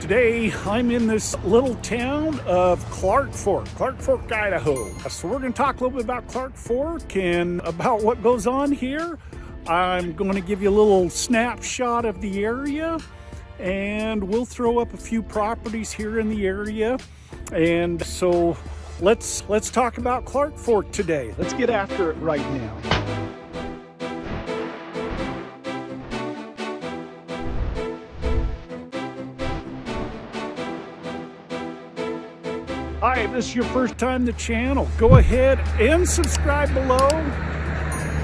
Today, I'm in this little town of Clark Fork, Idaho. So we're going to talk a little bit about Clark Fork and about what goes on here. I'm going to give you a little snapshot of the area, and we'll throw up a few properties here in the area. And so let's talk about Clark Fork today. Let's get after it right now. Hi, if this is your first time on the channel, go ahead and subscribe below.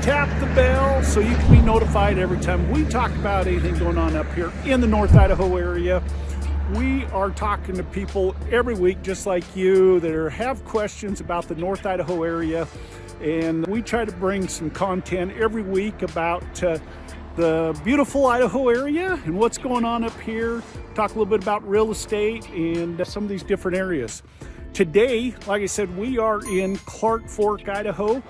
Tap the bell so you can be notified every time we talk about anything going on up here in the North Idaho area. We are talking to people every week just like you that have questions about the North Idaho area, and we try to bring some content every week about the beautiful Idaho area and what's going on up here. Talk a little bit about real estate and some of these different areas. Today, like I said, we are in Clark Fork, Idaho,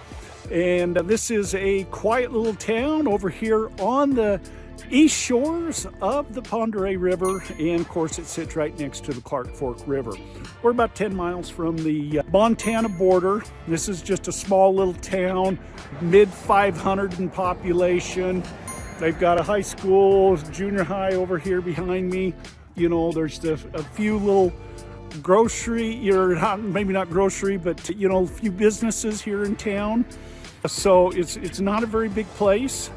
and this is a quiet little town over here on the east shores of the Pend Oreille River, and of course it sits right next to the Clark Fork River. We're about 10 miles from the Montana border. This is just a small little town, mid 500 in population. They've got a high school, junior high over here behind me. You know, there's a few little grocery, maybe not grocery, but a few businesses here in town. So it's not a very big place.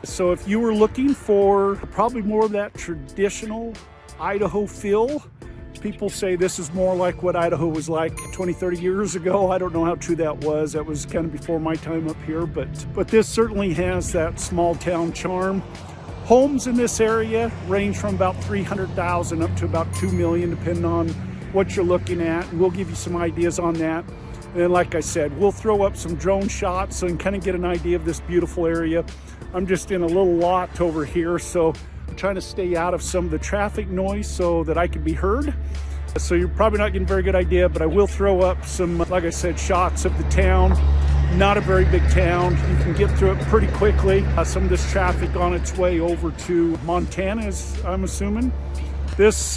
So if you were looking for probably more of that traditional Idaho feel, people say this is more like what Idaho was like 20-30 years ago. I don't know how true that was. That was kind of before my time up here, but this certainly has that small town charm. Homes in this area range from about 300,000 up to about 2 million, depending on what you're looking at, and we'll give you some ideas on that. And then, like I said, we'll throw up some drone shots so you can kind of get an idea of this beautiful area. I'm just in a little lot over here, so I'm trying to stay out of some of the traffic noise so that I can be heard. So you're probably not getting a very good idea, but I will throw up some, like I said, shots of the town. Not a very big town. You can get through it pretty quickly. Some of this traffic on its way over to Montana, I'm assuming.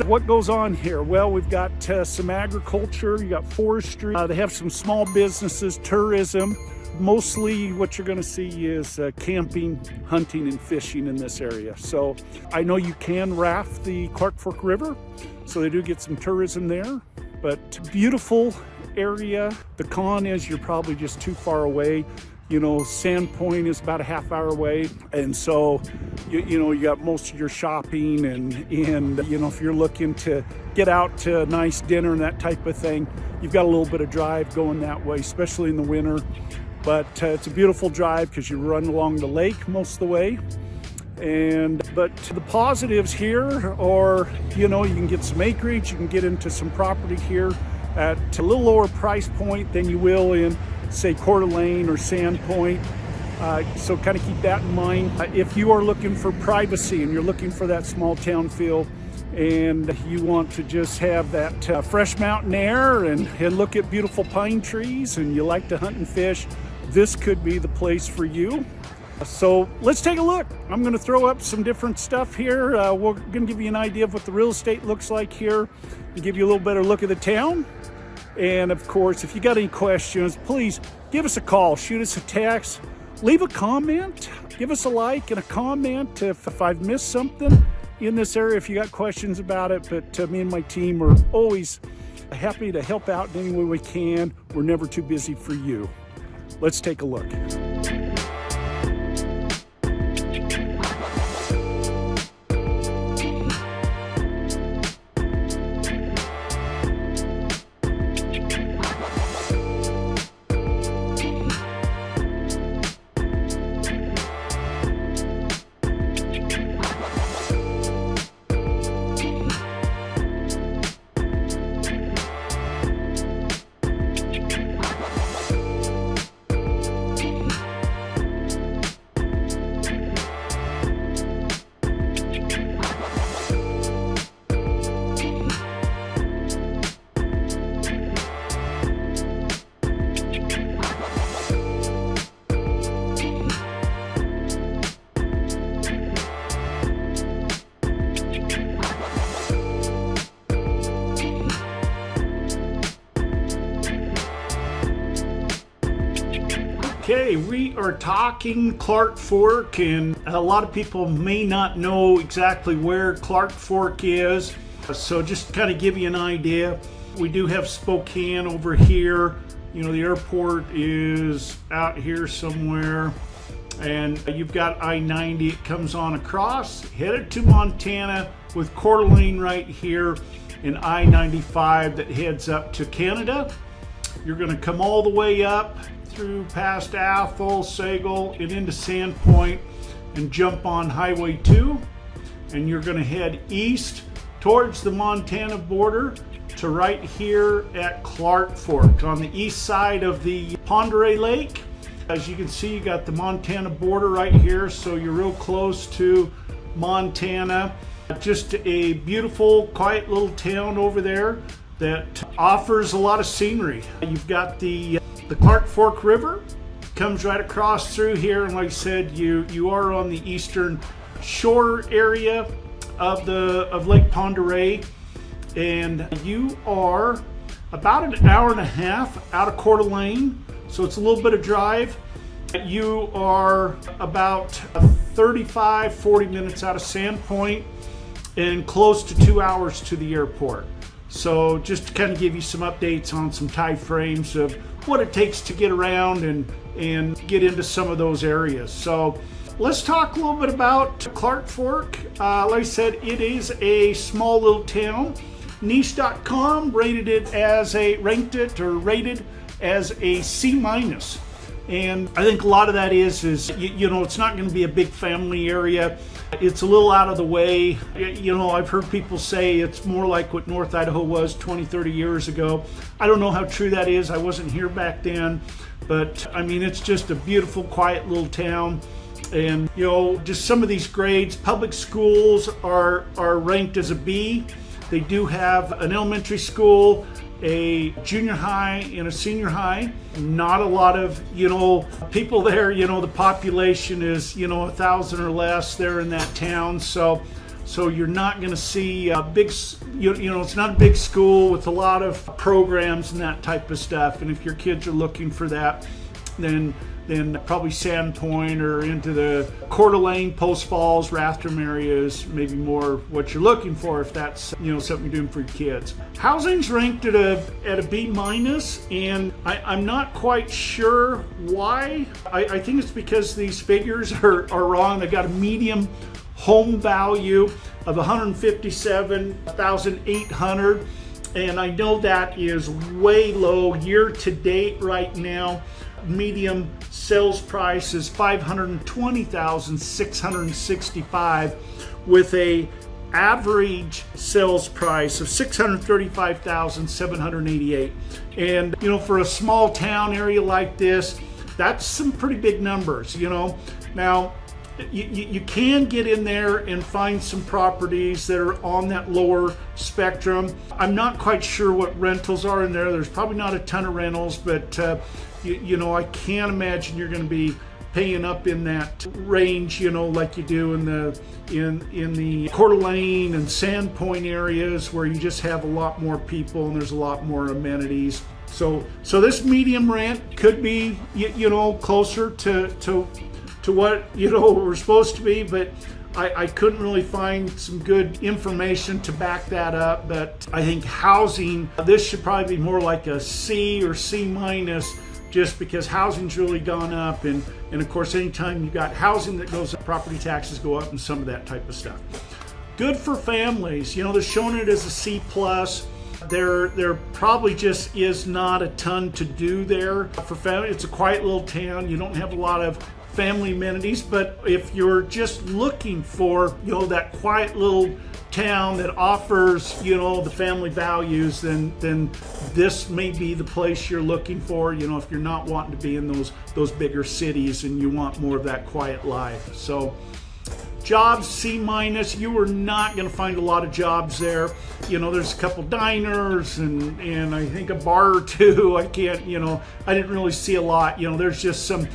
What goes on here? Well, we've got some agriculture, you got forestry, they have some small businesses, tourism. Mostly what you're going to see is camping, hunting, and fishing in this area. So I know you can raft the Clark Fork River, so they do get some tourism there. But beautiful area. The con is you're probably just too far away. You know, Sandpoint is about a half hour away, and so you got most of your shopping and if you're looking to get out to a nice dinner and that type of thing, you've got a little bit of drive going that way, especially in the winter. But it's a beautiful drive because you run along the lake most of the way. But the positives here are, you can get some acreage, you can get into some property here at a little lower price point than you will in, say, Coeur d'Alene or Sandpoint. So kind of keep that in mind. If you are looking for privacy and you're looking for that small town feel, and you want to just have that fresh mountain air and look at beautiful pine trees, and you like to hunt and fish, this could be the place for you. So let's take a look. I'm going to throw up some different stuff here. We're going to give you an idea of what the real estate looks like here and give you a little better look at the town. And of course, if you got any questions, please give us a call, shoot us a text, leave a comment, give us a like and a comment if I've missed something in this area, if you got questions about it. But me and my team are always happy to help out in any way we can. We're never too busy for you. Let's take a look. Okay, we are talking Clark Fork, and a lot of people may not know exactly where Clark Fork is. So just to kind of give you an idea, we do have Spokane over here. You know, the airport is out here somewhere, and you've got I-90. It comes on across, headed to Montana, with Coeur d'Alene right here, and I-95 that heads up to Canada. You're going to come all the way up through past Athol, Sagal, and into Sandpoint, and jump on Highway 2, and you're going to head east towards the Montana border to right here at Clark Fork on the east side of the Pend Oreille Lake. As you can see, you got the Montana border right here, so you're real close to Montana. Just a beautiful, quiet little town over there that offers a lot of scenery. You've got the Clark Fork River, comes right across through here, and like I said, you are on the eastern shore area of Lake Pend Oreille, and you are about an hour and a half out of Coeur d'Alene, so it's a little bit of drive. You are about 35-40 minutes out of Sandpoint, and close to 2 hours to the airport. So just to kind of give you some updates on some time frames of what it takes to get around and get into some of those areas. So let's talk a little bit about Clark Fork. Like I said, it is a small little town. Niche.com rated it as a C-. And I think a lot of that is you know, it's not going to be a big family area. It's a little out of the way. You know, I've heard people say it's more like what North Idaho was 20-30 years ago. I don't know how true that is. I wasn't here back then, but I mean, it's just a beautiful, quiet little town. And you know, just some of these grades, public schools are ranked as a B. They do have an elementary school, a junior high, and a senior high. Not a lot of, you know, people there. You know, the population is, you know, 1,000 or less there in that town. So you're not going to see a big, you know, it's not a big school with a lot of programs and that type of stuff. And if your kids are looking for that, then probably Sandpoint or into the Coeur d'Alene, Post Falls, Rafting areas, maybe more what you're looking for if that's, you know, something you're doing for your kids. Housing's ranked at a B-, and I'm not quite sure why. I think it's because these figures are wrong. They got a medium home value of $157,800, and I know that is way low year to date right now. Medium sales price is $520,665 with a average sales price of $635,788. And you know, for a small town area like this, that's some pretty big numbers, you know. Now you can get in there and find some properties that are on that lower spectrum. I'm not quite sure what rentals are in there. There's probably not a ton of rentals, but you know, I can't imagine you're going to be paying up in that range, you know, like you do in the Coeur d'Alene and Sandpoint areas where you just have a lot more people and there's a lot more amenities. So this medium rent could be, you know, closer to what, you know, we're supposed to be, but I couldn't really find some good information to back that up. But I think housing, this should probably be more like a C or C-, just because housing's really gone up, and of course anytime you got housing that goes up, property taxes go up and some of that type of stuff. Good for families. You know, they're showing it as a C+. There probably just is not a ton to do there for family. It's a quiet little town. You don't have a lot of family amenities, but if you're just looking for, you know, that quiet little town that offers, you know, the family values, then this may be the place you're looking for, you know, if you're not wanting to be in those bigger cities and you want more of that quiet life. So jobs, C-. You are not going to find a lot of jobs there. You know, there's a couple diners and I think a bar or two. I can't, you know, I didn't really see a lot. You know, there's just some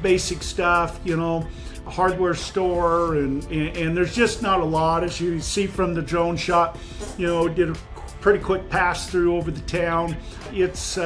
basic stuff, you know, a hardware store, and there's just not a lot. As you see from the drone shot, you know, did a pretty quick pass through over the town. It's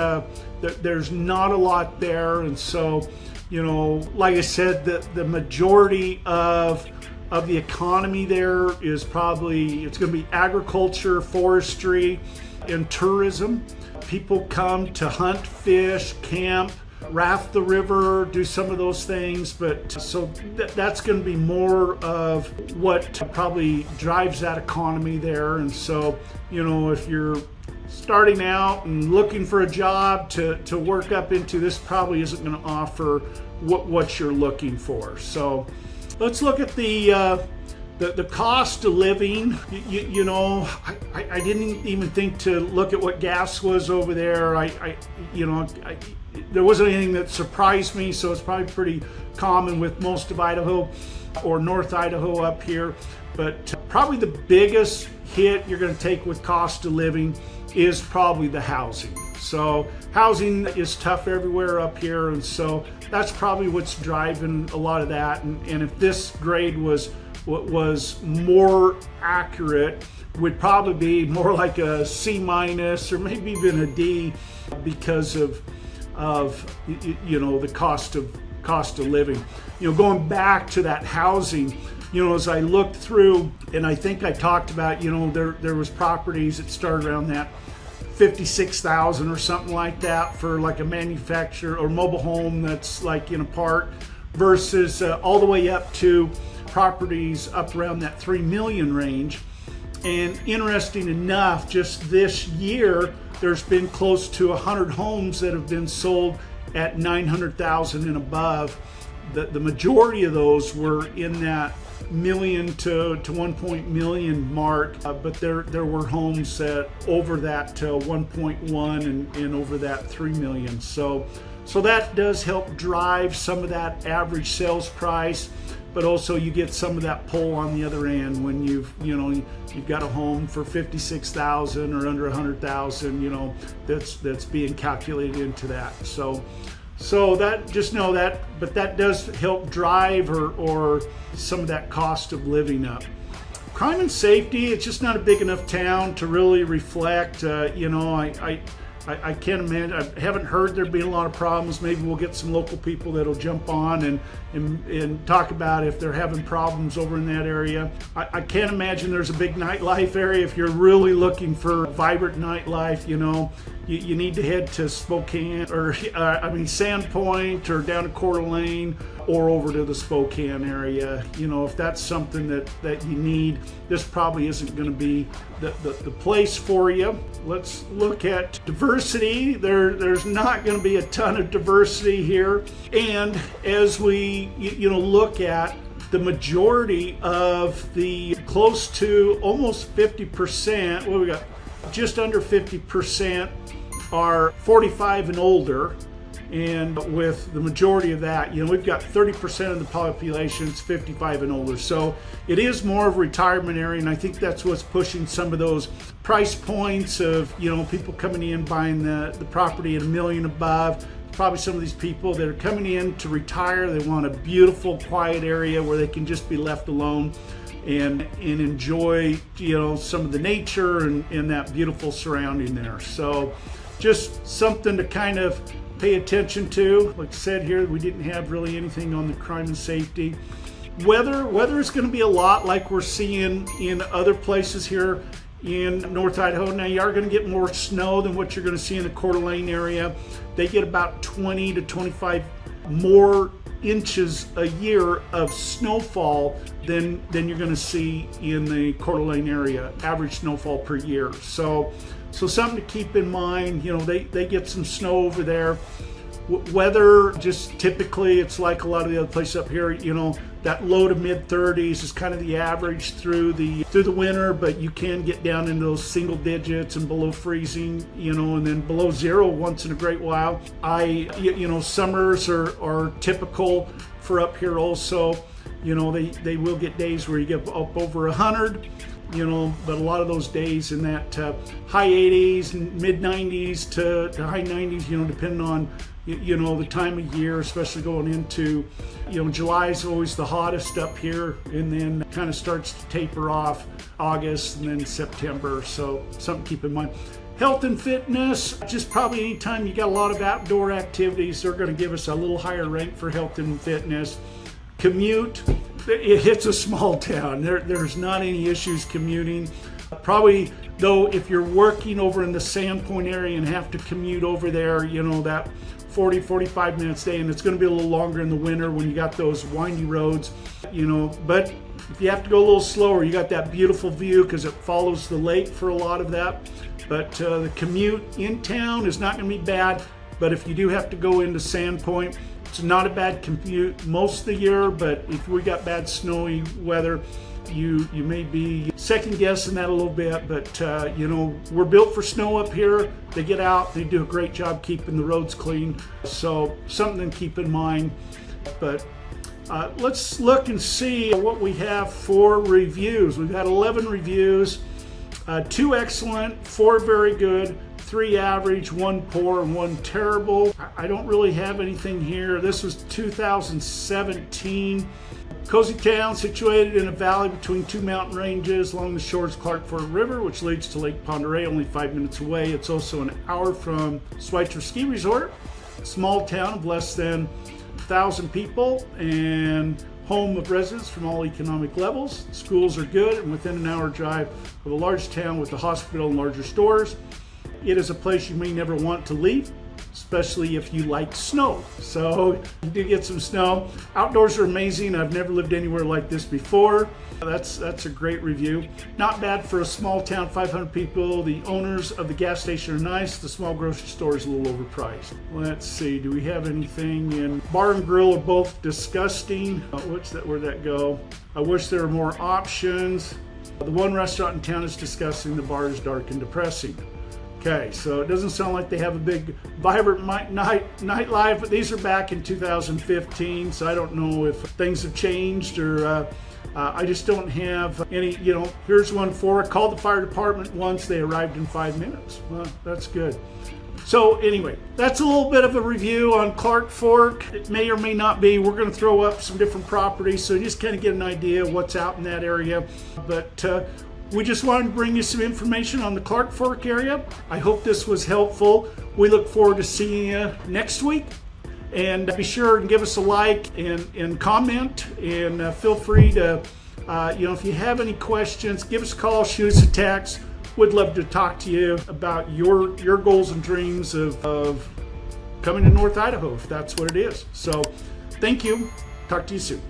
there's not a lot there, and so Like I said, the majority of the economy there is probably, it's going to be agriculture, forestry, and tourism. People come to hunt, fish, camp, raft the river, do some of those things, but so that's going to be more of what probably drives that economy there. And so, if you're starting out and looking for a job to work up into, this probably isn't going to offer what you're looking for. So let's look at the cost of living. I didn't even think to look at what gas was over there. There wasn't anything that surprised me, so it's probably pretty common with most of Idaho or North Idaho up here. But probably the biggest hit you're going to take with cost of living is probably the housing. So housing is tough everywhere up here, and so that's probably what's driving a lot of that. And if this grade was more accurate, would probably be more like a C- or maybe even a D, because of the cost of living. Going back to that housing, as I looked through, and I think I talked about, there was properties that started around that $56,000 or something like that for like a manufacturer or mobile home that's like in a park, versus all the way up to properties up around that $3 million range. And interesting enough, just this year, there's been close to 100 homes that have been sold at $900,000 and above. The majority of those were in that million to 1 million mark, but there were homes that over that 1.1 and over that 3 million. So that does help drive some of that average sales price, but also you get some of that pull on the other end when you've got a home for $56,000 or under $100,000, that's being calculated into that. So that, just know that, but that does help drive or some of that cost of living up. Crime and safety, it's just not a big enough town to really reflect. I can't imagine, I haven't heard there being a lot of problems. Maybe we'll get some local people that'll jump on and talk about if they're having problems over in that area. I can't imagine there's a big nightlife area. If you're really looking for vibrant nightlife, you need to head to Spokane or Sandpoint or down to Coeur d'Alene or over to the Spokane area. If that's something that you need, this probably isn't going to be the place for you. Let's look at diversity. There's not going to be a ton of diversity here. And as we look at the majority of the close to almost 50%, we got just under 50% are 45 and older. And with the majority of that, we've got 30% of the population is 55 and older. So it is more of a retirement area, and I think that's what's pushing some of those price points of, people coming in buying the property at $1 million above. Probably some of these people that are coming in to retire, they want a beautiful, quiet area where they can just be left alone and enjoy, some of the nature and that beautiful surrounding there. So just something to kind of pay attention to. Like I said here, we didn't have really anything on the crime and safety. Weather is going to be a lot like we're seeing in other places here in North Idaho. Now you are going to get more snow than what you're going to see in the Coeur d'Alene area. They get about 20 to 25 more inches a year of snowfall than you're going to see in the Coeur d'Alene area, average snowfall per year. So something to keep in mind. They get some snow over there. Weather, just typically, it's like a lot of the other places up here, that low to mid 30s is kind of the average through the winter, but you can get down into those single digits and below freezing, and then below zero once in a great while. Summers are typical for up here also. They will get days where you get up over 100. But a lot of those days in that high 80s and mid 90s to high 90s, depending on, the time of year, especially going into, July is always the hottest up here, and then kind of starts to taper off August and then September. So something to keep in mind. Health and fitness, just probably anytime you got a lot of outdoor activities, they're going to give us a little higher rank for health and fitness. Commute, it's a small town. There's not any issues commuting. Probably, though, if you're working over in the Sandpoint area and have to commute over there, you know, that 40-45 minutes a day, and it's going to be a little longer in the winter when you got those windy roads, you know. But if you have to go a little slower, you got that beautiful view because it follows the lake for a lot of that. But the commute in town is not going to be bad. But if you do have to go into Sandpoint, it's not a bad commute most of the year. But if we got bad snowy weather, you may be second guessing that a little bit. But you know, we're built for snow up here. They get out, they do a great job keeping the roads clean. So something to keep in mind. But let's look and see what we have for reviews. We've had 11 reviews. 2 excellent, 4 very good, 3 average, 1 poor, and 1 terrible. I don't really have anything here. This was 2017. Cozy town situated in a valley between 2 mountain ranges along the shores of Clark Fork River, which leads to Lake Ponderay, only 5 minutes away. It's also an hour from Schweitzer Ski Resort. Small town of less than 1,000 people and home of residents from all economic levels. Schools are good and within an hour drive of a large town with a hospital and larger stores. It is a place you may never want to leave, especially if you like snow. So you do get some snow. Outdoors are amazing. I've never lived anywhere like this before. That's a great review. Not bad for a small town, 500 people. The owners of the gas station are nice. The small grocery store is a little overpriced. Let's see, do we have anything in bar and grill are both disgusting. Where'd that go? I wish there were more options. The one restaurant in town is disgusting. The bar is dark and depressing. Okay, so it doesn't sound like they have a big vibrant nightlife, but these are back in 2015, so I don't know if things have changed or I just don't have any, you know. Here's one for it. Called the fire department once, they arrived in 5 minutes. Well, that's good. So anyway, that's a little bit of a review on Clark Fork. It may or may not be. We're going to throw up some different properties, so you just kind of get an idea of what's out in that area. But we just wanted to bring you some information on the Clark Fork area. I hope this was helpful. We look forward to seeing you next week. And be sure and give us a like and comment. And feel free to, you know, if you have any questions, give us a call, shoot us a text. We'd love to talk to you about your goals and dreams of coming to North Idaho, if that's what it is. So thank you. Talk to you soon.